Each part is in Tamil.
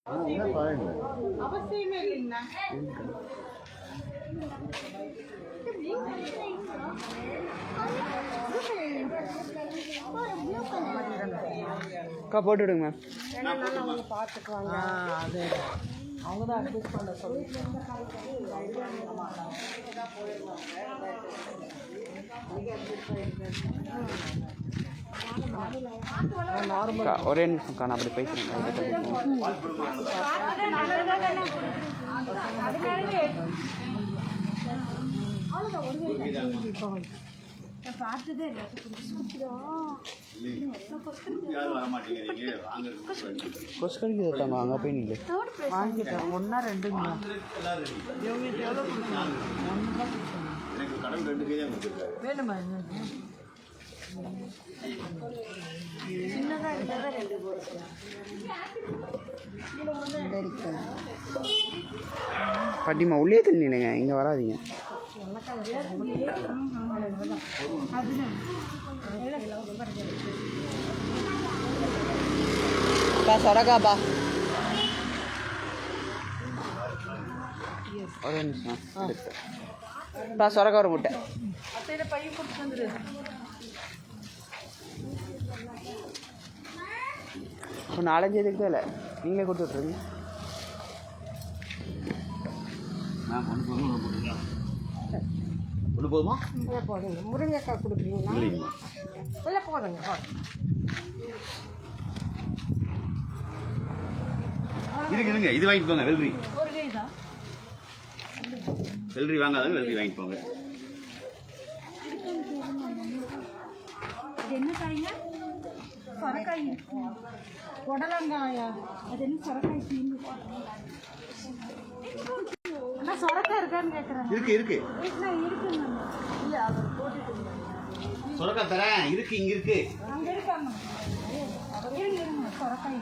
அவசியமே இல்லைங்கண்ணா. அக்கா போட்டு விடுங்க மேம். அவங்க பார்த்துக்குவாங்க. அது அவங்க தான் அட்வைஸ் பண்ண சொல்லி ஒரே நிமிஷம்க்கா நான் அப்படி பேசுகிறேன். பார்த்ததே இல்லை. கொசு கடிக்கிறது இருக்காங்க அங்கே போய் நீங்கள் வாங்கிட்டேன். ஒன்றா ரெண்டுங்களா? வேணுமா? சின்னதாக இருக்கிறதா ரெண்டு பாட்டிமா உள்ளே தண்ணிங்க இங்கே வராதிங்க. சொரக்காப்பா ஒரே நிமிஷம் சொரக்கா ஒரு முட்டை பையன் கொடுத்து வந்துடு. இப்போ 4-5 இதுக்கு தான் இல்லை, நீங்களே கொடுத்து விட்ருங்க. ஒன்று போதுமா? போடுங்க. முருங்கைக்காய் கொடுக்குறீங்களா? இல்லை போடுங்க. இருங்க இது வாங்கிட்டு போங்க. வெள்ளரி ஒரு கை தான். வெள்ளரி வாங்காதவங்க வெள்ளரி வாங்கிட்டு போங்க. அது என்ன காய்ங்க? சொரக்காய் இருக்கு. புடலங்காயா? அது என்ன சொரக்காய் தீந்து? அண்ணா சொரக்காய் இருக்கான்னு கேட்குறேன். இருக்கு இருக்குங்க. இல்லை அவர் போட்டுட்டு சொரக்காய் தரேன். இருக்கு இங்கே இருக்கு. அங்கே இருக்காங்க. இருங்க சொரக்காய்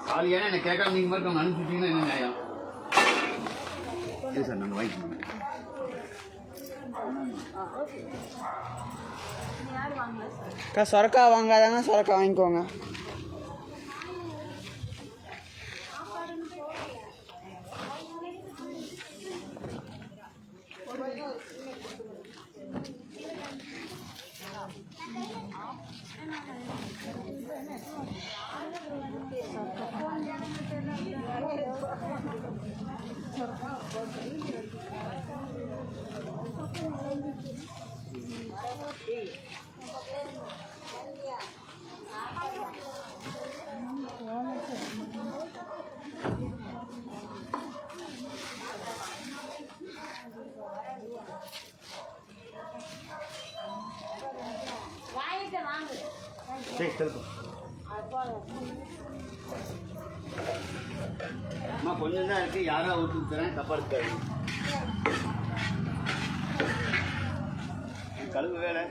காலியான எனக்கு கேட்காம நீங்கள் மாதிரி அவங்க அனுப்பிச்சிட்டிங்கன்னா என்ன நியாயம்? சரி சார் நாங்கள் வாங்கிக்கோங்க. அக்கா சொரக்கா வாங்காதாங்க, சொரக்கா வாங்கிக்கோங்க. சரி அம்மா கொஞ்சம் தான் இருக்குது. யாராவது ஊற்றி தரேன், தப்பாக இருக்காது. கழுவு வேலை